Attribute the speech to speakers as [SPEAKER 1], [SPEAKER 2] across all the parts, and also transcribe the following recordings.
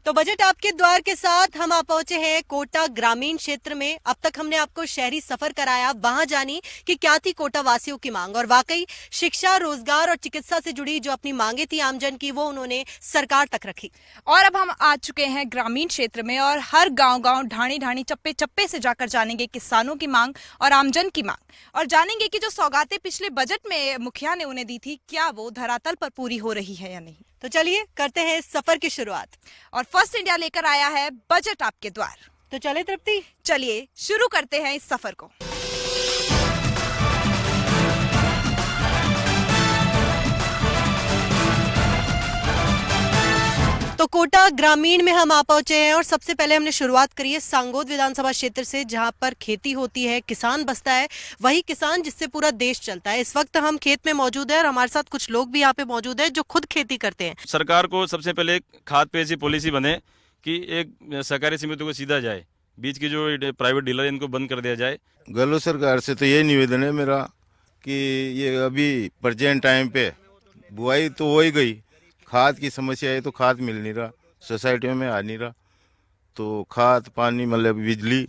[SPEAKER 1] तो बजट आपके द्वार के साथ हम आ पहुंचे हैं कोटा ग्रामीण क्षेत्र में। अब तक हमने आपको शहरी सफर कराया, वहां जानी कि क्या थी कोटा वासियों की मांग, और वाकई शिक्षा, रोजगार और चिकित्सा से जुड़ी जो अपनी मांगे थी आमजन की, वो उन्होंने सरकार तक रखी।
[SPEAKER 2] और अब हम आ चुके हैं ग्रामीण क्षेत्र में और हर गांव-गांव, ढाणी-ढाणी, चप्पे-चप्पे से जाकर जानेंगे किसानों की मांग और आमजन की मांग, और जानेंगे कि जो सौगातें पिछले बजट में मुखिया ने उन्हें दी थी, क्या वो धरातल पर पूरी हो रही है या नहीं।
[SPEAKER 1] तो चलिए करते हैं इस सफर की शुरुआत।
[SPEAKER 2] और फर्स्ट इंडिया लेकर आया है बजट आपके द्वार।
[SPEAKER 1] तो चले तृप्ति,
[SPEAKER 2] चलिए शुरू करते हैं इस सफर को।
[SPEAKER 1] तो कोटा ग्रामीण में हम आ पहुंचे हैं और सबसे पहले हमने शुरुआत करी है सांगोद विधानसभा क्षेत्र से, जहां पर खेती होती है, किसान बसता है, वही किसान जिससे पूरा देश चलता है। इस वक्त हम खेत में मौजूद है और हमारे साथ कुछ लोग भी यहाँ पे मौजूद है जो खुद खेती करते हैं।
[SPEAKER 3] सरकार को सबसे पहले खाद पे ऐसी पॉलिसी बने कि एक सहकारी समिति को सीधा जाए, बीच की जो प्राइवेट डीलर इनको बंद कर दिया जाए।
[SPEAKER 4] गहलोत सरकार से तो यही निवेदन है मेरा कि ये अभी प्रेजेंट टाइम पे बुआई तो हो ही गई, खाद की समस्या है तो खाद मिल नहीं रहा, सोसाइटियों में आ नहीं रहा, तो खाद, पानी, मतलब बिजली,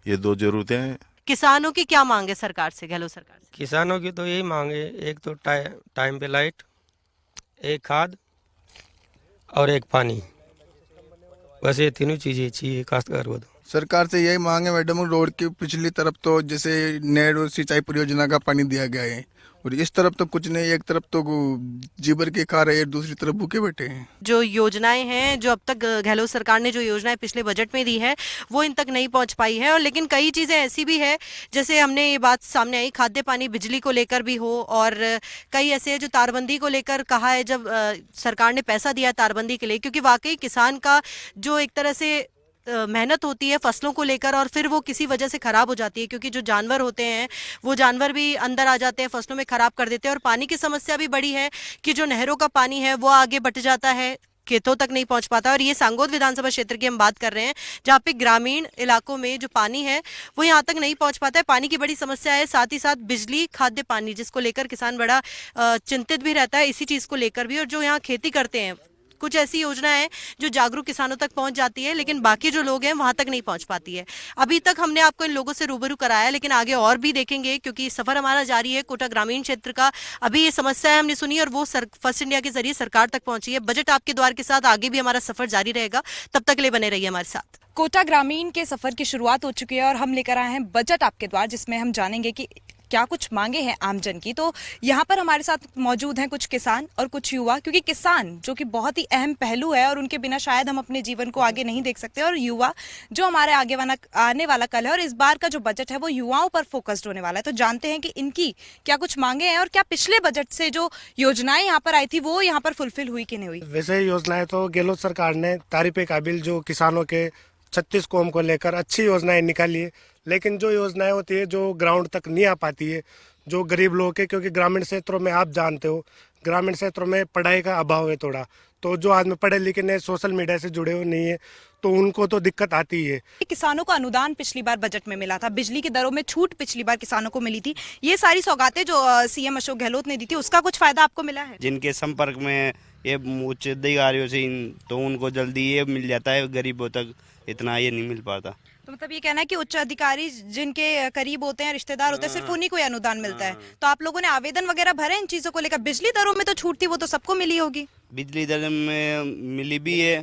[SPEAKER 4] ये दो जरूरतें हैं।
[SPEAKER 1] किसानों की क्या मांग है सरकार से, गहलोत सरकार से?
[SPEAKER 5] किसानों की तो यही मांग है, एक तो टाइम पे लाइट, एक खाद और एक पानी, बस ये तीनों चीजें चाहिए काश्तकार को। तो
[SPEAKER 6] सरकार से यही मांग है मैडम, रोड की पिछली तरफ तो जैसे नहर और सिंचाई परियोजना का पानी दिया गया है, और इस तरफ तो कुछ नहीं, एक तरफ तो जीवर के खा रहे हैं, दूसरी तरफ भूखे बैठे हैं।
[SPEAKER 1] जो योजनाएं हैं, जो अब तक गहलोत सरकार ने जो योजनाएं पिछले बजट में दी है, वो इन तक नहीं पहुंच पाई है। और लेकिन कई चीजें ऐसी भी है, जैसे हमने ये बात सामने आई, खाद्य पानी बिजली को लेकर भी हो, और कई ऐसे है जो तारबंदी को लेकर कहा है, जब सरकार ने पैसा दिया तारबंदी के लिए, क्योंकि वाकई किसान का जो एक तरह से मेहनत होती है फसलों को लेकर, और फिर वो किसी वजह से खराब हो जाती है, क्योंकि जो जानवर होते हैं वो जानवर भी अंदर आ जाते हैं, फसलों में खराब कर देते हैं। और पानी की समस्या भी बड़ी है कि जो नहरों का पानी है वो आगे बट जाता है, खेतों तक नहीं पहुंच पाता। और ये सांगोद विधानसभा क्षेत्र की हम बात कर रहे हैं, जहाँ पे ग्रामीण इलाकों में जो पानी है वो यहाँ तक नहीं पहुंच पाता है। पानी की बड़ी समस्या है, साथ ही साथ बिजली, खाद्य पानी, जिसको लेकर किसान बड़ा चिंतित भी रहता है, इसी चीज को लेकर भी। और जो यहाँ खेती करते हैं, कुछ ऐसी योजना है जो जागरूक किसानों तक पहुंच जाती है, लेकिन बाकी जो लोग हैं वहां तक नहीं पहुंच पाती है। अभी तक हमने आपको इन लोगों से रूबरू कराया, लेकिन आगे और भी देखेंगे, क्योंकि सफर हमारा जारी है कोटा ग्रामीण क्षेत्र का। अभी ये समस्या है हमने सुनी, और वो फर्स्ट इंडिया के जरिए सरकार तक पहुंची है। बजट आपके द्वार के साथ आगे भी हमारा सफर जारी रहेगा, तब तक के लिए बने रहिए हमारे साथ।
[SPEAKER 2] कोटा ग्रामीण के सफर की शुरुआत हो चुकी है और हम लेकर आए हैं बजट आपके द्वार, जिसमें हम जानेंगे कि क्या कुछ मांगे हैं आमजन की। तो यहाँ पर हमारे साथ मौजूद हैं कुछ किसान और कुछ युवा, क्योंकि किसान जो कि बहुत ही अहम पहलू है और उनके बिना शायद हम अपने जीवन को आगे नहीं देख सकते, और युवा जो हमारे आने वाला कल है, और इस बार का जो बजट है वो युवाओं पर फोकस्ड होने वाला है। तो जानते हैं कि इनकी क्या कुछ मांगे हैं और क्या पिछले बजट से जो योजनाएं यहाँ पर आई थी वो यहाँ पर फुलफिल हुई कि नहीं हुई।
[SPEAKER 7] वैसे योजनाएं तो गहलोत सरकार ने तारीफे काबिल जो किसानों के 36 कौम को लेकर अच्छी योजनाएं निकाली है, लेकिन जो योजनाएं होती है जो ग्राउंड तक नहीं आ पाती है, जो गरीब लोग के, क्योंकि ग्रामीण क्षेत्रों में आप जानते हो ग्रामीण क्षेत्रों में पढ़ाई का अभाव है थोड़ा, तो जो आदमी पढ़े लिखे नहीं, सोशल मीडिया से जुड़े हुए नहीं है, तो उनको तो दिक्कत आती है।
[SPEAKER 2] किसानों को अनुदान पिछली बार बजट में मिला था, बिजली की दरों में छूट पिछली बार किसानों को मिली थी, ये सारी सौगातें जो सीएम अशोक गहलोत ने दी थी, उसका कुछ फायदा आपको मिला है?
[SPEAKER 8] जिनके संपर्क में ये उच्च अधिकारियों से तो उनको जल्दी ये मिल जाता है, गरीबों तक इतना ये नहीं मिल पाता।
[SPEAKER 2] तो मतलब ये कहना है कि उच्च अधिकारी जिनके करीब होते हैं, रिश्तेदार होते हैं, सिर्फ उन्हीं को अनुदान मिलता है। तो आप लोगों ने आवेदन वगैरह भरे इन चीजों को लेकर? बिजली दरों में तो छूट थी, वो तो सबको मिली होगी।
[SPEAKER 8] बिजली दर में मिली भी है,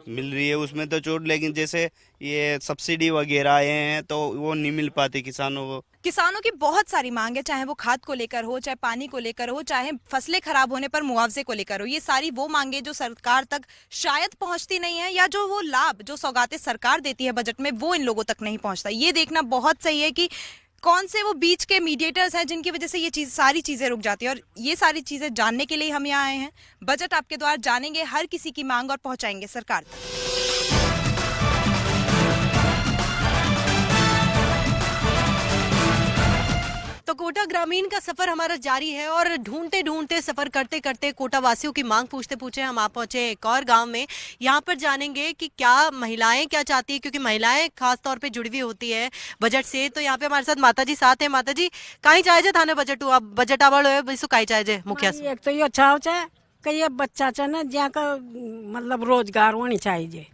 [SPEAKER 8] मिल रही है, उसमें तो छूट, लेकिन जैसे ये सब्सिडी वगैरह आए हैं तो वो नहीं मिल पाती किसानों को।
[SPEAKER 2] किसानों की बहुत सारी मांग है, चाहे वो खाद को लेकर हो, चाहे पानी को लेकर हो, चाहे फसलें खराब होने पर मुआवजे को लेकर हो। ये सारी वो मांगे जो सरकार तक शायद पहुंचती नहीं है, या जो वो लाभ जो सौगातें सरकार देती है बजट में वो इन लोगों तक नहीं पहुंचता। ये देखना बहुत सही है कि कौन से वो बीच के मीडिएटर्स हैं जिनकी वजह से ये सारी चीजें रुक जाती है। और ये सारी चीजें जानने के लिए हम यहाँ आए हैं। बजट आपके द्वारा जानेंगे हर किसी की मांग और पहुंचाएंगे सरकार तक।
[SPEAKER 1] तो कोटा ग्रामीण का सफर हमारा जारी है, और ढूंढते ढूंढते सफर करते करते कोटा वासियों की मांग पूछते पूछे हम आ पहुंचे एक और गांव में। यहाँ पर जानेंगे कि क्या महिलाएं क्या चाहती है, क्योंकि महिलाएं खास तौर पे जुड़ी हुई होती है बजट से। तो यहाँ पे हमारे साथ माता जी साथ है। माता जी, कहीं चाहे थाने बजट हुआ बजट आवड़ हो काई चाहे मुखिया से?
[SPEAKER 9] एक तो ये अच्छा हो चाहे कई बच्चा च ना ज्या का मतलब रोजगार होनी चाहिए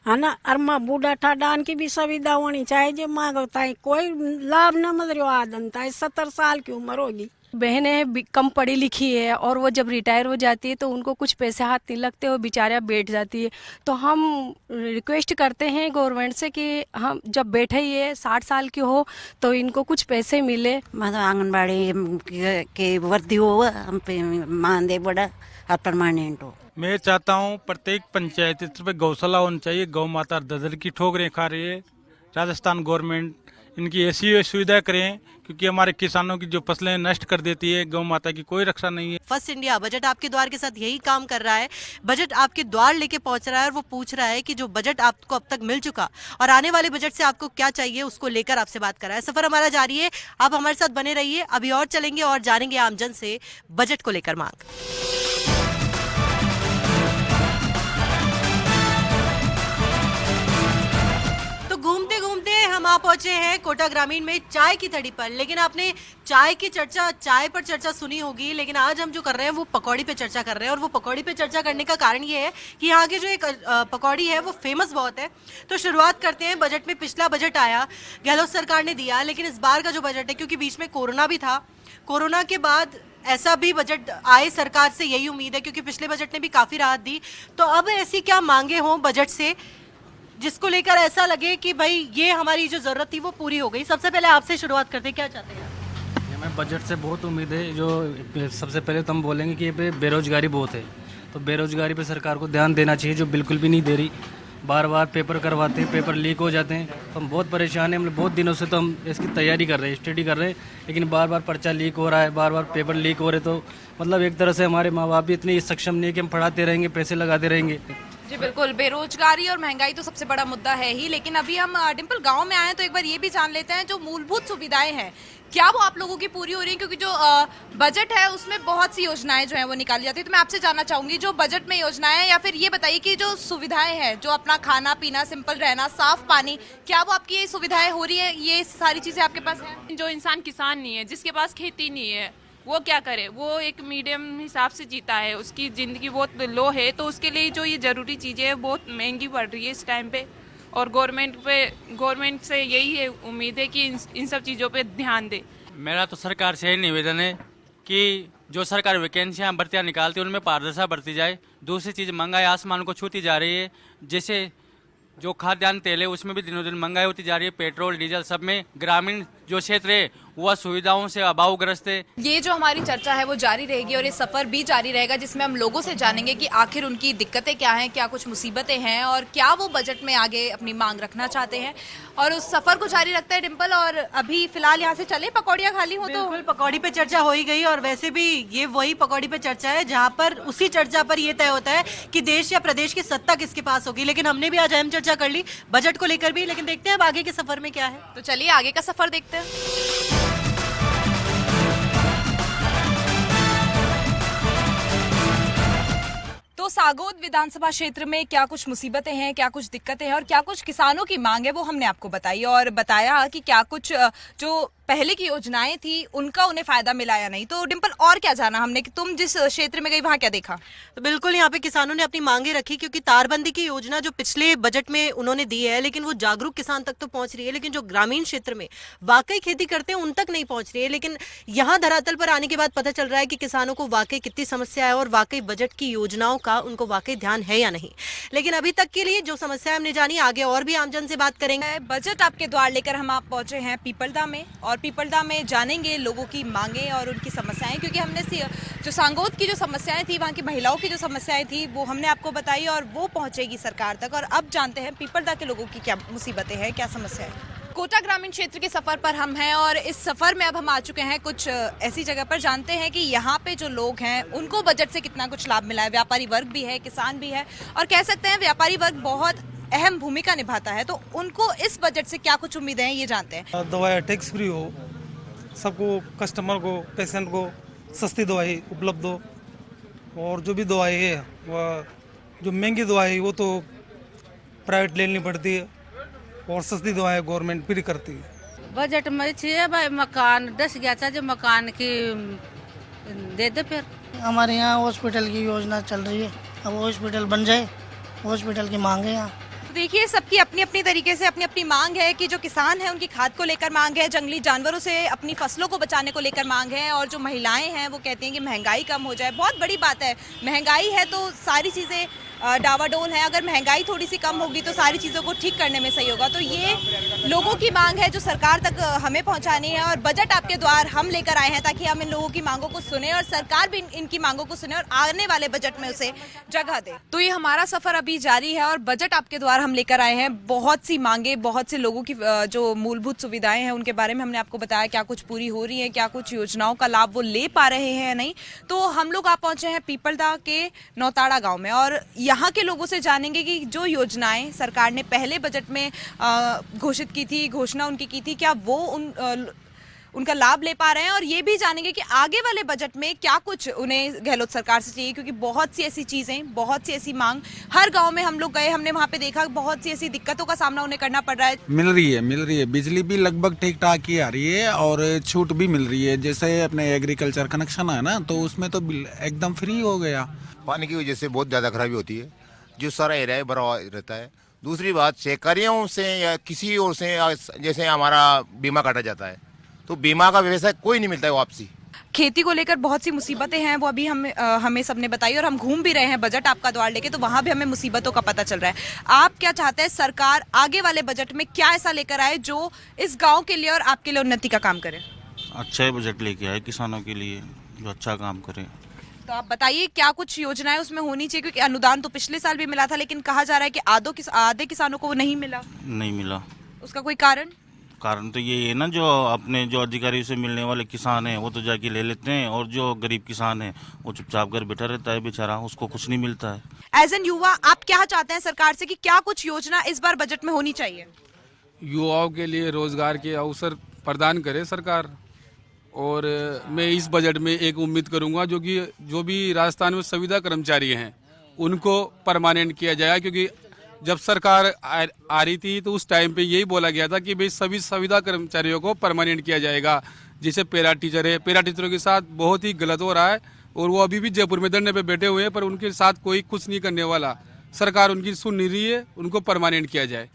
[SPEAKER 9] है ना। और माँ बूढ़ा ठाडान की भी सुविधा होनी चाहिए। माँ बताए कोई लाभ न मत रहा आदन ताई 70 साल की उम्र होगी।
[SPEAKER 10] बहनें कम पढ़ी लिखी है और वो जब रिटायर हो जाती है तो उनको कुछ पैसे हाथ नहीं लगते, वो बेचारा बैठ जाती है। तो हम रिक्वेस्ट करते हैं गवर्नमेंट से कि हम जब बैठे ही है 60 साल की हो तो इनको कुछ पैसे मिले।
[SPEAKER 9] मतलब आंगनबाड़ी के वर्दी हो हम पे मान दे बड़ा परमानेंट हो।
[SPEAKER 11] मैं चाहता हूँ प्रत्येक पंचायत स्तर पे गौशाला होनी चाहिए। गौ माता ददर की ठोकरें खा रही है। राजस्थान गवर्नमेंट इनकी ऐसी सुविधा करें, क्योंकि हमारे किसानों की जो फसलें नष्ट कर देती है, गौ माता की कोई रक्षा नहीं है।
[SPEAKER 1] फर्स्ट इंडिया बजट आपके द्वार के साथ यही काम कर रहा है। बजट आपके द्वार लेके पहुंच रहा है और वो पूछ रहा है कि जो बजट आपको अब तक मिल चुका और आने वाले बजट से आपको क्या चाहिए, उसको लेकर आपसे बात कर रहा है। सफर हमारा जारी है, आप हमारे साथ बने रहिए। अभी और चलेंगे और जानेंगे आमजन से बजट को लेकर मांग। घूमते घूमते हम आ पहुंचे हैं कोटा ग्रामीण में चाय की थड़ी पर। लेकिन आपने चाय पर चर्चा सुनी होगी, लेकिन आज हम जो कर रहे हैं वो पकौड़ी पे चर्चा कर रहे हैं। और वो पकौड़ी पे चर्चा करने का कारण ये है कि यहाँ की जो एक पकौड़ी है वो फेमस बहुत है। तो शुरुआत करते हैं बजट में। पिछला बजट आया, गहलोत सरकार ने दिया, लेकिन इस बार का जो बजट है, क्योंकि बीच में कोरोना भी था, कोरोना के बाद ऐसा भी बजट आए, सरकार से यही उम्मीद है, क्योंकि पिछले बजट ने भी काफी राहत दी। तो अब ऐसी क्या मांगे हों बजट से जिसको लेकर ऐसा लगे कि भाई ये हमारी जो जरूरत थी वो पूरी हो गई। सबसे पहले आपसे शुरुआत करते हैं, क्या चाहते हैं?
[SPEAKER 12] हमें बजट से बहुत उम्मीद है। जो सबसे पहले तो हम बोलेंगे कि ये पे बेरोजगारी बहुत है, तो बेरोजगारी पे सरकार को ध्यान देना चाहिए, जो बिल्कुल भी नहीं दे रही। बार बार पेपर करवाते हैं, पेपर लीक हो जाते हैं, तो हम बहुत परेशान हैं। हम बहुत दिनों से तो हम इसकी तैयारी कर रहे हैं, स्टडी कर रहे हैं, लेकिन बार बार पर्चा लीक हो रहा है, बार बार पेपर लीक हो रहे। तो मतलब एक तरह से हमारे माँ बाप भी इतनी सक्षम नहीं है कि हम पढ़ाते रहेंगे, पैसे लगाते रहेंगे।
[SPEAKER 2] जी बिल्कुल, बेरोजगारी और महंगाई तो सबसे बड़ा मुद्दा है ही। लेकिन अभी हम डिम्पल गांव में आए तो एक बार ये भी जान लेते हैं जो मूलभूत सुविधाएं हैं क्या वो आप लोगों की पूरी हो रही है, क्योंकि जो बजट है उसमें बहुत सी योजनाएं जो है वो निकाली जाती है। तो मैं आपसे जानना चाहूंगी जो बजट में योजनाएं, या फिर ये बताइए कि जो सुविधाएं हैं, जो अपना खाना पीना, सिंपल रहना, साफ पानी, क्या वो आपकी ये सुविधाएं हो रही है? ये सारी चीजें आपके पास है?
[SPEAKER 13] जो इंसान किसान नहीं है, जिसके पास खेती नहीं है, वो क्या करे? वो एक मीडियम हिसाब से जीता है, उसकी ज़िंदगी बहुत लो है, तो उसके लिए जो ये ज़रूरी चीज़ें हैं बहुत महंगी पड़ रही है इस टाइम पे। और गवर्नमेंट से यही है उम्मीद है कि इन सब चीज़ों पे ध्यान दे।
[SPEAKER 12] मेरा तो सरकार से यही निवेदन है कि जो सरकार वैकेंसियाँ भर्तियाँ निकालती है उनमें पारदर्शिता बरती जाए। दूसरी चीज़, महंगाई आसमान को छूती जा रही है। जैसे जो खाद्यान्न तेल है उसमें भी दिनों दिन महंगाई होती जा रही है, पेट्रोल डीजल सब में। ग्रामीण जो क्षेत्र है वह सुविधाओं से अभावग्रस्त है।
[SPEAKER 2] ये जो हमारी चर्चा है वो जारी रहेगी और ये सफर भी जारी रहेगा, जिसमें हम लोगों से जानेंगे कि आखिर उनकी दिक्कतें क्या हैं, क्या कुछ मुसीबतें हैं और क्या वो बजट में आगे अपनी मांग रखना चाहते हैं। और उस सफर को जारी रखता है डिम्पल। और अभी फिलहाल यहाँ से चले, पकौड़ियाँ खाली हो तो
[SPEAKER 1] बिल्कुल, पकौड़ी पे चर्चा हो ही गई। और वैसे भी ये वही पकौड़ी पे चर्चा है जहाँ पर उसी चर्चा पर ये तय होता है कि देश या प्रदेश की सत्ता किसके पास होगी। लेकिन हमने भी आज अहम चर्चा कर ली बजट को लेकर भी, लेकिन देखते हैं अब आगे के सफर में क्या है।
[SPEAKER 2] तो चलिए आगे का सफर देखते हैं। तो सागौद विधानसभा क्षेत्र में क्या कुछ मुसीबतें हैं, क्या कुछ दिक्कतें हैं और क्या कुछ किसानों की मांग है, वो हमने आपको बताई और बताया कि क्या कुछ जो पहले की योजनाएं थी उनका उन्हें फायदा मिला या नहीं। तो डिम्पल और क्या जाना हमने कि तुम जिस क्षेत्र में गई वहाँ क्या देखा?
[SPEAKER 1] तो बिल्कुल यहाँ पे किसानों ने अपनी मांगे रखी, क्योंकि तारबंदी की योजना जो पिछले बजट में उन्होंने दी है, लेकिन वो जागरूक किसान तक तो पहुंच रही है, लेकिन जो ग्रामीण क्षेत्र में वाकई खेती करते हैं उन तक नहीं पहुंच रही है। लेकिन यहाँ धरातल पर आने के बाद पता चल रहा है कि किसानों को वाकई कितनी समस्या है और वाकई बजट की योजनाओं का उनको वाकई ध्यान है या नहीं। लेकिन अभी तक के लिए जो समस्या हमने जानी, आगे और भी आमजन से बात करेंगे।
[SPEAKER 2] बजट आपके द्वार लेकर हम आप पहुंचे हैं पीपलदा में, और पीपलदा में जानेंगे लोगों की मांगे और उनकी समस्याएं, क्योंकि हमने जो सांगोद की जो समस्याएं थी, वहाँ की महिलाओं की जो समस्याएं थी, वो हमने आपको बताई और वो पहुंचेगी सरकार तक। और अब जानते हैं पीपलदा के लोगों की क्या मुसीबतें हैं, क्या समस्या है। कोटा ग्रामीण क्षेत्र के सफर पर हम हैं और इस सफर में अब हम आ चुके हैं कुछ ऐसी जगह पर। जानते हैं कि यहाँ पे जो लोग हैं उनको बजट से कितना कुछ लाभ मिला है। व्यापारी वर्ग भी है, किसान भी है, और कह सकते हैं व्यापारी वर्ग बहुत अहम भूमिका निभाता है। तो उनको इस बजट से क्या कुछ उम्मीदें हैं, ये जानते हैं।
[SPEAKER 14] दवाएं टैक्स फ्री हो, सबको, कस्टमर को, पेशेंट को सस्ती दवाई उपलब्ध हो, और जो भी दवाई है वह जो महंगी दवाई है वो तो प्राइवेट लेनी पड़ती है, और सस्ती दवाएं गवर्नमेंट फ्री करती है।
[SPEAKER 15] बजट में चाहिए भाई मकान 10 गया था, जो मकान की दे दे फिर हमारे यहाँ हॉस्पिटल की योजना चल रही है, अब हॉस्पिटल बन जाए, हॉस्पिटल की मांग है यहाँ।
[SPEAKER 2] देखिए, सबकी अपनी अपनी तरीके से अपनी अपनी मांग है कि जो किसान हैं उनकी खाद को लेकर मांग है, जंगली जानवरों से अपनी फसलों को बचाने को लेकर मांग है, और जो महिलाएं हैं वो कहती हैं कि महंगाई कम हो जाए। बहुत बड़ी बात है, महंगाई है तो सारी चीज़ें डावाडोल है, अगर महंगाई थोड़ी सी कम होगी तो सारी चीज़ों को ठीक करने में सही होगा। तो ये लोगों की मांग है जो सरकार तक हमें पहुंचानी है, और बजट आपके द्वार हम लेकर आए हैं ताकि हम इन लोगों की मांगों को सुने और सरकार भी इनकी मांगों को सुने और आने वाले बजट में उसे जगह दे। तो ये हमारा सफर अभी जारी है और बजट आपके द्वार हम लेकर आए हैं। बहुत सी मांगे, बहुत से लोगों की जो मूलभूत सुविधाएं हैं उनके बारे में हमने आपको बताया, क्या कुछ पूरी हो रही है, क्या कुछ योजनाओं का लाभ वो ले पा रहे हैं या नहीं। तो हम लोग आप पहुंचे हैं पीपलदा के नौताड़ा गाँव में, और यहाँ के लोगों से जानेंगे कि जो योजनाएं सरकार ने पहले बजट में घोषित की थी, घोषणा उनकी की थी, क्या वो उनका लाभ ले पा रहे हैं, और ये भी जानेंगे कि आगे वाले बजट में क्या कुछ उन्हें गहलोत सरकार से चाहिए, क्योंकि बहुत सी ऐसी चीजें, बहुत सी ऐसी मांग, हर गांव में हम लोग गए, हमने वहां पे देखा बहुत सी ऐसी दिक्कतों का सामना उन्हें करना पड़ रहा है।
[SPEAKER 16] मिल रही है बिजली भी लगभग ठीक ठाक ही आ रही है और छूट भी मिल रही है। जैसे अपने एग्रीकल्चर कनेक्शन है ना, तो उसमें तो एकदम फ्री हो गया।
[SPEAKER 17] पानी की वजह से बहुत ज्यादा खराबी होती है, जो सारा एरिया है भरा रहता है। दूसरी बात, सहकारियों से या किसी और से, जैसे हमारा बीमा काटा जाता है तो बीमा का व्यवसाय कोई नहीं मिलता है वापसी।
[SPEAKER 2] खेती को लेकर बहुत सी मुसीबतें हैं, वो अभी हमें सबने बताई, और हम घूम भी रहे हैं बजट आपका द्वार लेके, तो वहां भी हमें मुसीबतों का पता चल रहा है। आप क्या चाहते हैं सरकार आगे वाले बजट में क्या ऐसा लेकर आए जो इस गाँव के लिए और आपके लिए उन्नति का काम करे?
[SPEAKER 18] अच्छा बजट लेके आए किसानों के लिए, जो अच्छा काम करे।
[SPEAKER 2] तो आप बताइए क्या कुछ योजनाएं उसमें होनी चाहिए, क्योंकि अनुदान तो पिछले साल भी मिला था, लेकिन कहा जा रहा है कि आधे किसानों को वो नहीं मिला।
[SPEAKER 18] नहीं मिला,
[SPEAKER 2] उसका कोई कारण?
[SPEAKER 18] कारण तो ये है ना, जो अपने जो अधिकारी से मिलने वाले किसान हैं वो तो जाके ले लेते हैं, और जो गरीब किसान है वो चुपचाप घर बैठा रहता है बेचारा, उसको कुछ नहीं मिलता है।
[SPEAKER 2] एज एन युवा आप क्या चाहते हैं सरकार से कि क्या कुछ योजना इस बार बजट में होनी चाहिए?
[SPEAKER 19] युवाओं के लिए रोजगार के अवसर प्रदान करे सरकार, और मैं इस बजट में एक उम्मीद करूंगा जो भी राजस्थान में संविदा कर्मचारी हैं उनको परमानेंट किया जाए, क्योंकि जब सरकार आ रही थी तो उस टाइम पे यही बोला गया था कि भाई सभी संविदा कर्मचारियों को परमानेंट किया जाएगा। जैसे पैरा टीचर है, पैरा टीचरों के साथ बहुत ही गलत हो रहा है, और वो अभी भी जयपुर में धरने पे बैठे हुए हैं, पर उनके साथ कोई कुछ नहीं करने वाला। सरकार उनकी सुन नहीं रही है, उनको परमानेंट किया जाए।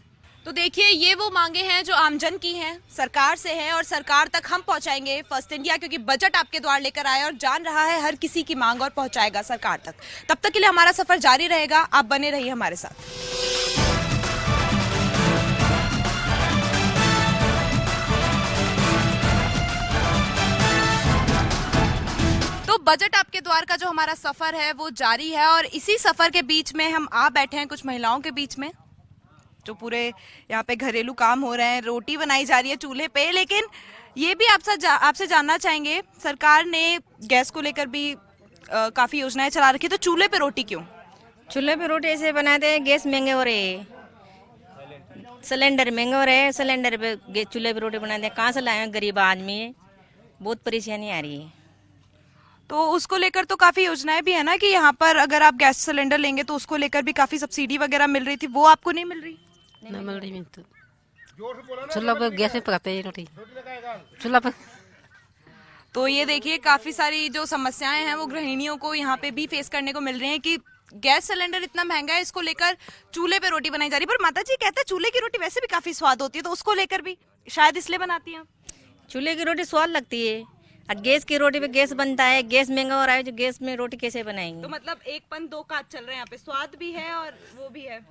[SPEAKER 2] तो देखिए, ये वो मांगे हैं जो आमजन की हैं, सरकार से हैं, और सरकार तक हम पहुंचाएंगे फर्स्ट इंडिया, क्योंकि बजट आपके द्वार लेकर आया और जान रहा है हर किसी की मांग और पहुंचाएगा सरकार तक। तब तक के लिए हमारा सफर जारी रहेगा, आप बने रहिए हमारे साथ। तो बजट आपके द्वार का जो हमारा सफर है वो जारी है, और इसी सफर के बीच में हम आ बैठे हैं कुछ महिलाओं के बीच में, जो पूरे यहाँ पे घरेलू काम हो रहे हैं, रोटी बनाई जा रही है चूल्हे पे। लेकिन ये भी आपसे जानना चाहेंगे, सरकार ने गैस को लेकर भी काफी योजनाएं चला रखी है, तो चूल्हे पे रोटी क्यों?
[SPEAKER 20] चूल्हे पे रोटी ऐसे बनाते हैं, गैस महंगे हो रहे हैं, सिलेंडर महंगे हो रहे हैं, सिलेंडर पे चूल्हे पे रोटी बनाते हैं, कहाँ से लाए गरीब आदमी है, बहुत परेशानी आ रही है।
[SPEAKER 2] तो उसको लेकर तो काफी योजनाएं भी है ना, कि यहाँ पर अगर आप गैस सिलेंडर लेंगे तो उसको लेकर भी काफी सब्सिडी वगैरह मिल रही थी, वो आपको नहीं मिल रही?
[SPEAKER 20] नहीं मिल रही। तो चूल्हा पर गैस पे पकाते हैं रोटी, चूल्हा पर।
[SPEAKER 2] तो ये देखिए, काफी सारी जो समस्याएं हैं वो गृहिणियों को यहाँ पे भी फेस करने को मिल रही हैं, कि गैस सिलेंडर इतना महंगा है, इसको लेकर चूल्हे पे रोटी बनाई जा रही है। पर माता जी कहते हैं चूल्हे की रोटी वैसे भी काफी स्वाद होती है, तो उसको लेकर भी शायद इसलिए बनाती हैं।
[SPEAKER 20] चूल्हे की रोटी स्वाद लगती है, और गैस की रोटी पे गैस बनता है, गैस महंगा हो रहा है, जो गैस में रोटी कैसे बनाएंगे?
[SPEAKER 2] तो मतलब एक पन दो काज चल रहे हैं यहाँ पे, स्वाद भी है और वो भी है।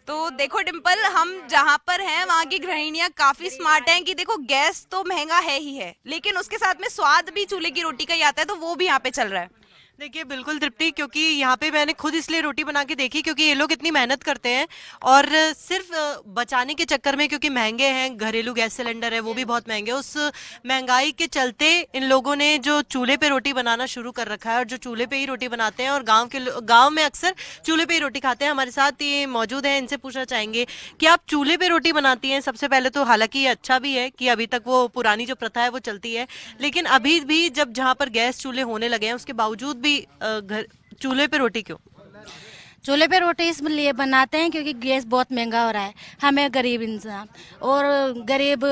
[SPEAKER 2] तो देखो डिम्पल, हम जहाँ पर हैं वहाँ की गृहिणियाँ काफी स्मार्ट हैं, कि देखो गैस तो महंगा है ही है, लेकिन उसके साथ में स्वाद भी चूल्हे की रोटी का ही आता है, तो वो भी यहाँ पे चल रहा है।
[SPEAKER 1] देखिए बिल्कुल तृप्ति, क्योंकि यहाँ पे मैंने खुद इसलिए रोटी बना के देखी क्योंकि ये लोग इतनी मेहनत करते हैं, और सिर्फ बचाने के चक्कर में, क्योंकि महंगे हैं, घरेलू गैस सिलेंडर है वो भी बहुत महंगे, उस महंगाई के चलते इन लोगों ने जो चूल्हे पे रोटी बनाना शुरू कर रखा है, और जो चूल्हे पे ही रोटी बनाते हैं, और गाँव में अक्सर चूल्हे पे ही रोटी खाते हैं। हमारे साथ ये मौजूद है, इनसे पूछना चाहेंगे कि आप चूल्हे पे रोटी बनाती हैं। सबसे पहले तो हालांकि ये अच्छा भी है कि अभी तक वो पुरानी जो प्रथा है वो चलती है, लेकिन अभी भी जब जहाँ पर गैस चूल्हे होने लगे हैं उसके बावजूद भी घर चूल्हे पे रोटी क्यों?
[SPEAKER 21] चूल्हे पे रोटी इसलिए बनाते हैं क्योंकि गैस बहुत महंगा हो रहा है, हमें गरीब इंसान और गरीब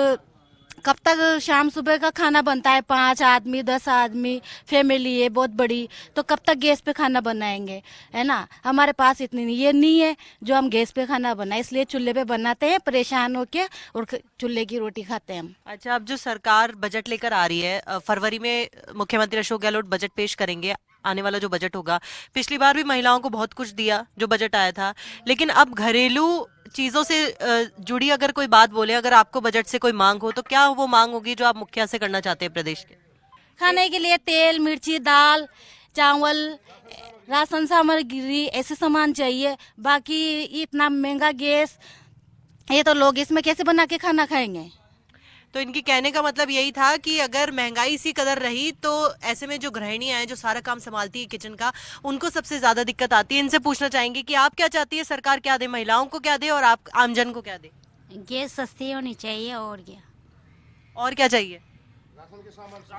[SPEAKER 21] कब तक शाम सुबह का खाना बनता है, 5 आदमी 10 आदमी फैमिली है बहुत बड़ी, तो कब तक गैस पे खाना बनाएंगे, है ना। हमारे पास इतनी नहीं, ये नहीं है जो हम गैस पे खाना बनाए, इसलिए चूल्हे पे बनाते हैं परेशान होके और चूल्हे की रोटी खाते हैं हम।
[SPEAKER 1] अच्छा, अब जो सरकार बजट लेकर आ रही है, फरवरी में मुख्यमंत्री अशोक गहलोत बजट पेश करेंगे, आने वाला जो बजट होगा, पिछली बार भी महिलाओं को बहुत कुछ दिया जो बजट आया था, लेकिन अब घरेलू चीजों से जुड़ी अगर कोई बात बोले, अगर आपको बजट से कोई मांग हो तो क्या वो मांग होगी जो आप मुखिया से करना चाहते हैं प्रदेश के?
[SPEAKER 21] खाने के लिए तेल, मिर्ची, दाल, चावल, राशन सामग्री, ऐसे सामान चाहिए। बाकी इतना महंगा गैस, ये तो लोग इसमें कैसे बना के खाना खाएंगे।
[SPEAKER 1] तो इनकी कहने का मतलब यही था कि अगर महंगाई इसी कदर रही तो ऐसे में जो गृहिणियां हैं जो सारा काम संभालती है किचन का, उनको सबसे ज्यादा दिक्कत आती है। इनसे पूछना चाहेंगे कि आप क्या चाहती है, सरकार क्या दे, महिलाओं को क्या दे और आप आमजन को क्या दे?
[SPEAKER 21] गैस सस्ती होनी चाहिए और क्या,
[SPEAKER 1] और क्या चाहिए?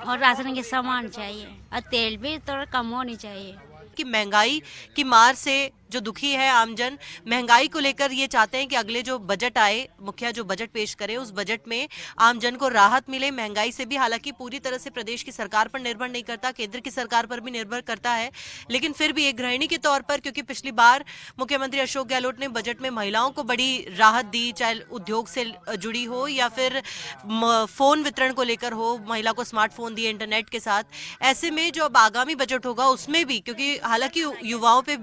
[SPEAKER 21] और राशन के सामान चाहिए और तेल भी थोड़ा कम होनी चाहिए।
[SPEAKER 1] कि महंगाई की मार से जो दुखी है आमजन, महंगाई को लेकर ये चाहते हैं कि अगले जो बजट आए, मुखिया जो बजट पेश करे, उस बजट में आमजन को राहत मिले महंगाई से भी। हालांकि पूरी तरह से प्रदेश की सरकार पर निर्भर नहीं करता, केंद्र की सरकार पर भी निर्भर करता है, लेकिन फिर भी एक गृहिणी के तौर पर, क्योंकि पिछली बार मुख्यमंत्री अशोक गहलोत ने बजट में महिलाओं को बड़ी राहत दी, चाहे उद्योग से जुड़ी हो या फिर फोन वितरण को लेकर हो, महिला को स्मार्टफोन दिए इंटरनेट के साथ। ऐसे में जो अब आगामी बजट होगा उसमें भी, क्योंकि हालांकि युवाओं पे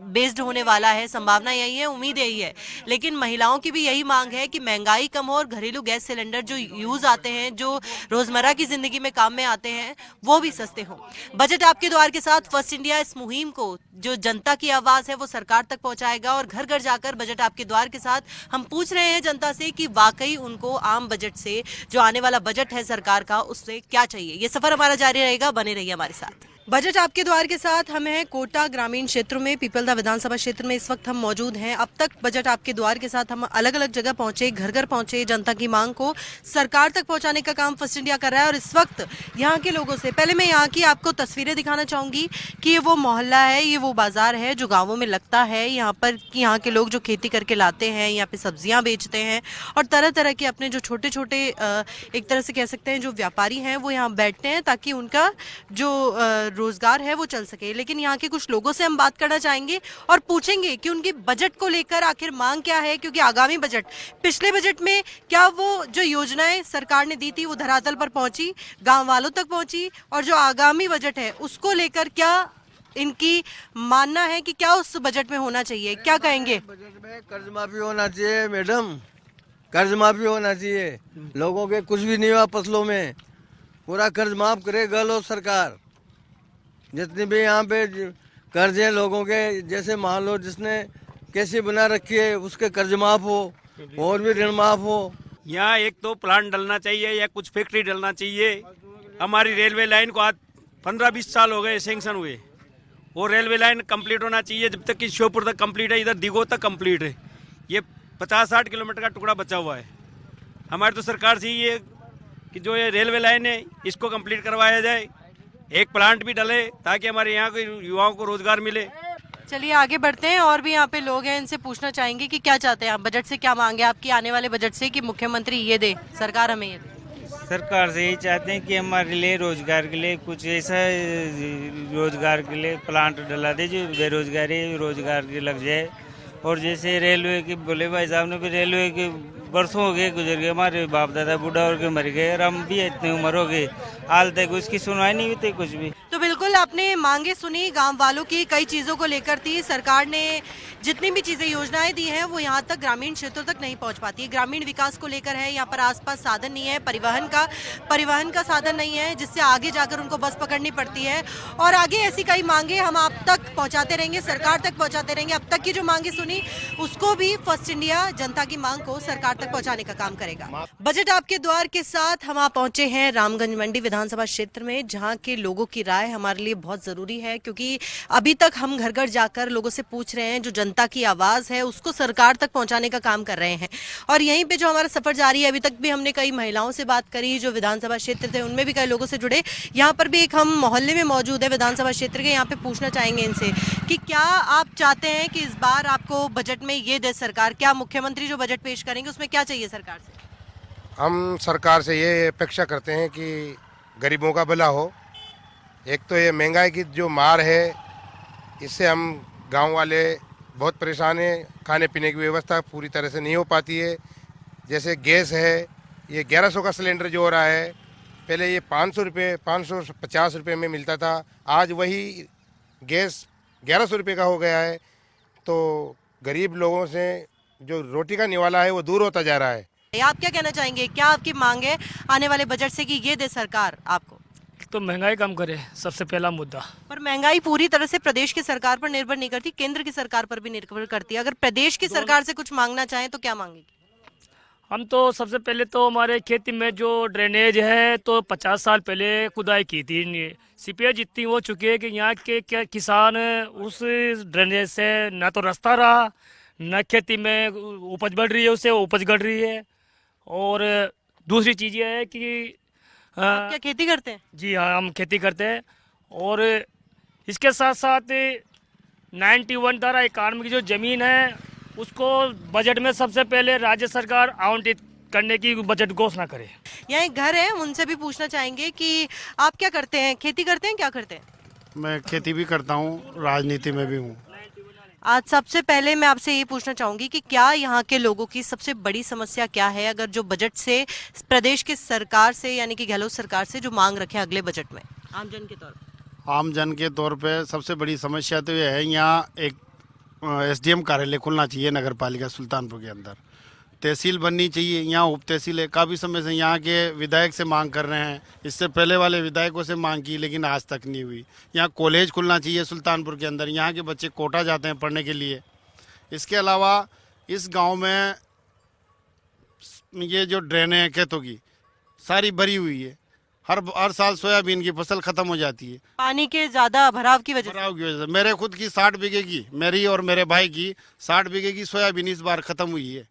[SPEAKER 1] बेस्ड होने वाला है, संभावना यही है, उम्मीद यही है, लेकिन महिलाओं की भी यही मांग है कि महंगाई कम हो और घरेलू गैस सिलेंडर जो यूज आते हैं, जो रोजमर्रा की जिंदगी में काम में आते हैं, वो भी सस्ते हों। बजट आपके द्वार के साथ फर्स्ट इंडिया इस मुहिम को, जो जनता की आवाज है, वो सरकार तक पहुंचाएगा और घर घर जाकर बजट आपके द्वार के साथ हम पूछ रहे हैं जनता से कि वाकई उनको आम बजट से, जो आने वाला बजट है सरकार का, उससे क्या चाहिए। ये सफर हमारा जारी रहेगा, बने रहिए हमारे साथ। बजट आपके द्वार के साथ हम हैं कोटा ग्रामीण क्षेत्र में, पीपलदा विधानसभा क्षेत्र में इस वक्त हम मौजूद हैं। अब तक बजट आपके द्वार के साथ हम अलग अलग जगह पहुंचे, घर घर पहुंचे, जनता की मांग को सरकार तक पहुंचाने का काम फर्स्ट इंडिया कर रहा है। और इस वक्त यहाँ के लोगों से, पहले मैं यहाँ की आपको तस्वीरें दिखाना चाहूंगी कि ये वो मोहल्ला है, ये वो बाजार है जो गाँवों में लगता है। यहाँ पर कि यहाँ के लोग जो खेती करके लाते हैं, यहाँ पे सब्जियाँ बेचते हैं और तरह तरह के अपने जो छोटे छोटे एक तरह से कह सकते हैं जो व्यापारी हैं, वो यहाँ बैठते हैं ताकि उनका जो रोजगार है वो चल सके। लेकिन यहाँ के कुछ लोगों से हम बात करना चाहेंगे और पूछेंगे कि उनकी बजट को लेकर आखिर मांग क्या है, क्योंकि आगामी बजट, पिछले बजट में क्या वो जो योजनाएं सरकार ने दी थी वो धरातल पर पहुंची, गांव वालों तक पहुंची, और जो आगामी बजट है उसको लेकर क्या इनकी मानना है कि क्या उस बजट में होना चाहिए, क्या कहेंगे?
[SPEAKER 3] बजट में कर्ज माफी होना चाहिए मैडम, कर्ज माफी होना चाहिए। लोगों के कुछ भी नहीं हुआ, फसलों में पूरा कर्ज माफ करे गहलोत सरकार। जितने भी यहाँ पे कर्ज है लोगों के, जैसे मान लो जिसने कैसे बना रखी है उसके कर्ज माफ हो और भी ऋण माफ हो।
[SPEAKER 22] यहाँ एक तो प्लांट डलना चाहिए या कुछ फैक्ट्री डलना चाहिए। हमारी रेलवे लाइन को आज 15-20 साल हो गए सैंक्शन हुए, वो रेलवे लाइन कंप्लीट होना चाहिए। जब तक कि श्योपुर तक कंप्लीट है, इधर दिगो तक कंप्लीट है, ये 50-60 किलोमीटर का टुकड़ा बचा हुआ है। हमारी तो सरकार से ये कि जो ये रेलवे लाइन है इसको कंप्लीट करवाया जाए, एक प्लांट भी डले ताकि हमारे यहाँ के युवाओं को रोजगार मिले।
[SPEAKER 1] चलिए आगे बढ़ते हैं, और भी यहाँ पे लोग हैं, इनसे पूछना चाहेंगे कि क्या चाहते हैं आप, बजट से क्या मांगे आपकी आने वाले बजट से कि मुख्यमंत्री ये दे, सरकार हमें ये दे।
[SPEAKER 23] सरकार से यही चाहते हैं कि हमारे लिए रोजगार के लिए कुछ ऐसा रोजगार के लिए प्लांट डला दे जो बेरोजगारी रोजगार के लग जाए। और जैसे रेलवे की बोले भाई साहब ने भी, रेलवे के बरसों हो गए गुजर गए, हमारे बाप दादा बूढ़ा और के मर गए और हम भी इतनी उम्र हो गई, हाल तक उसकी सुनवाई नहीं होती कुछ भी।
[SPEAKER 1] तो बिल्कुल आपने मांगे सुनी, गांव वालों की कई चीजों को लेकर थी। सरकार ने जितनी भी चीजें योजनाएं दी हैं वो यहाँ तक ग्रामीण क्षेत्रों तक नहीं पहुँच पाती है। ग्रामीण विकास को लेकर है, यहाँ पर आसपास साधन नहीं है, परिवहन का साधन नहीं है, जिससे आगे जाकर उनको बस पकड़नी पड़ती है। और आगे ऐसी कई मांगे हम आप तक पहुँचाते रहेंगे, सरकार तक पहुँचाते रहेंगे। अब तक की जो मांगे सुनी उसको भी फर्स्ट इंडिया जनता की मांग को सरकार तक पहुंचाने का काम करेगा। बजट आपके द्वार के साथ हम आप पहुंचे हैं रामगंज मंडी विधानसभा क्षेत्र में, जहां के लोगों की राय हमारे लिए बहुत जरूरी है, क्योंकि अभी तक हम घर घर जाकर लोगों से पूछ रहे हैं, जो जनता की आवाज है उसको सरकार तक पहुंचाने का काम कर रहे हैं। और यहीं पे जो हमारा सफर जारी है, अभी तक भी हमने कई महिलाओं से बात करी जो विधानसभा क्षेत्र थे, उनमें भी कई लोगों से जुड़े। यहाँ पर भी एक हम मोहल्ले में मौजूद है विधानसभा क्षेत्र के, यहाँ पे पूछना चाहेंगे इनसे कि क्या आप चाहते हैं कि इस बार आपको बजट में ये दे सरकार, क्या मुख्यमंत्री जो बजट पेश करेंगे उसमें क्या चाहिए सरकार से?
[SPEAKER 4] हम सरकार से ये अपेक्षा करते हैं कि गरीबों का भला हो। एक तो ये महंगाई की जो मार है, इससे हम गांव वाले बहुत परेशान हैं। खाने पीने की व्यवस्था पूरी तरह से नहीं हो पाती है। जैसे गैस है, ये 1100 का सिलेंडर जो हो रहा है, पहले ये 500 रुपये 550 रुपये में मिलता था, आज वही गैस 1100 रुपये का हो गया है। तो गरीब लोगों से जो रोटी का निवाला है वो दूर होता जा रहा है।
[SPEAKER 1] आप क्या कहना चाहेंगे, क्या आपकी मांग है आने वाले बजट से कि ये दे सरकार आपको?
[SPEAKER 5] तो महंगाई कम करे, सबसे पहला मुद्दा।
[SPEAKER 1] पर महंगाई पूरी तरह से प्रदेश की सरकार पर निर्भर नहीं करती, केंद्र की सरकार पर भी निर्भर करती है। अगर प्रदेश की सरकार से कुछ मांगना चाहें तो क्या मांगेगी?
[SPEAKER 5] हम तो सबसे पहले तो हमारे खेती में जो ड्रेनेज है तो 50 साल पहले खुदाई की थी, सीपेज जितनी हो चुकी है कि यहाँ के किसान उस ड्रेनेज से न तो रास्ता रहा, न खेती में उपज बढ़ रही है, उससे उपज घट रही है। और दूसरी चीज़ ये है कि
[SPEAKER 1] आप क्या खेती करते हैं?
[SPEAKER 5] जी हाँ, हम खेती करते हैं। और इसके साथ साथ 91 धारा 91 की जो ज़मीन है उसको बजट में सबसे पहले राज्य सरकार आवंटित करने की बजट घोषणा करे।
[SPEAKER 1] यहाँ एक घर है, हम उनसे भी पूछना चाहेंगे कि आप क्या करते हैं, खेती करते हैं, क्या करते हैं?
[SPEAKER 6] मैं खेती भी करता हूँ, राजनीति में भी हूँ।
[SPEAKER 1] आज सबसे पहले मैं आपसे ये पूछना चाहूंगी कि क्या यहाँ के लोगों की सबसे बड़ी समस्या क्या है, अगर जो बजट से प्रदेश की सरकार से यानी कि गहलोत सरकार से जो मांग रखे अगले बजट में आमजन के तौर पर?
[SPEAKER 6] आमजन के तौर पे सबसे बड़ी समस्या तो ये है, यहाँ एक एसडीएम कार्यालय खुलना चाहिए नगर पालिका सुल्तानपुर के अंदर। तहसील बननी चाहिए, यहाँ उप तहसील है। काफ़ी समय से यहाँ के विधायक से मांग कर रहे हैं, इससे पहले वाले विधायकों से मांग की लेकिन आज तक नहीं हुई। यहाँ कॉलेज खुलना चाहिए सुल्तानपुर के अंदर, यहाँ के बच्चे कोटा जाते हैं पढ़ने के लिए। इसके अलावा इस गांव में ये जो ड्रेनें हैं खेतों की सारी भरी हुई है, हर साल सोयाबीन की फसल खत्म हो जाती है
[SPEAKER 1] पानी के ज्यादा भराव की वजह
[SPEAKER 6] से। मेरे खुद की 60 बीघे की, मेरी और मेरे भाई की 60 बीघे की सोयाबीन इस बार खत्म हुई है।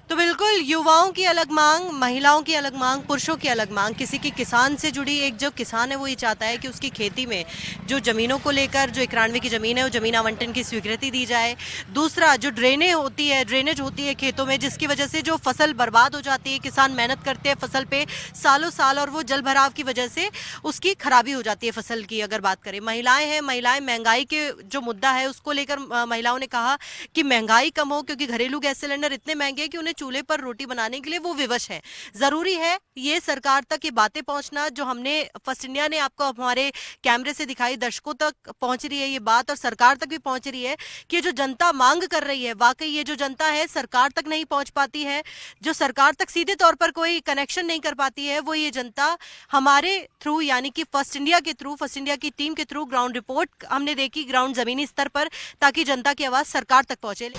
[SPEAKER 1] तो बिल्कुल युवाओं की अलग मांग, महिलाओं की अलग मांग, पुरुषों की अलग मांग, किसी की किसान से जुड़ी। एक जो किसान है वो ये चाहता है कि उसकी खेती में जो जमीनों को लेकर जो 91 की जमीन है वो जमीन आवंटन की स्वीकृति दी जाए। दूसरा जो ड्रेनेज होती है खेतों में, जिसकी वजह से जो फसल बर्बाद हो जाती है, किसान मेहनत करते हैं फसल पे सालों साल और वो जल भराव की वजह से उसकी खराबी हो जाती है फसल की। अगर बात करें महिलाएं हैं, महिलाएं महंगाई के जो मुद्दा है उसको लेकर महिलाओं ने कहा कि महंगाई कम हो, क्योंकि घरेलू गैस सिलेंडर इतने महंगे हैं कि उन्हें चूल्हे पर रोटी बनाने के लिए वो विवश है। जरूरी है ये सरकार तक ये बातें पहुंचना, जो हमने फर्स्ट इंडिया ने आपको हमारे कैमरे से दिखाई, दर्शकों तक पहुंच रही है ये बात और सरकार तक भी पहुंच रही है कि जो जनता मांग कर रही है, वाकई ये जो जनता है सरकार तक नहीं पहुंच पाती है, जो सरकार तक सीधे तौर पर कोई कनेक्शन नहीं कर पाती है, वो ये जनता हमारे थ्रू यानी कि फर्स्ट इंडिया के थ्रू, फर्स्ट इंडिया की टीम के थ्रू ग्राउंड रिपोर्ट हमने देखी ग्राउंड जमीनी स्तर पर, ताकि जनता की आवाज सरकार तक पहुंचे।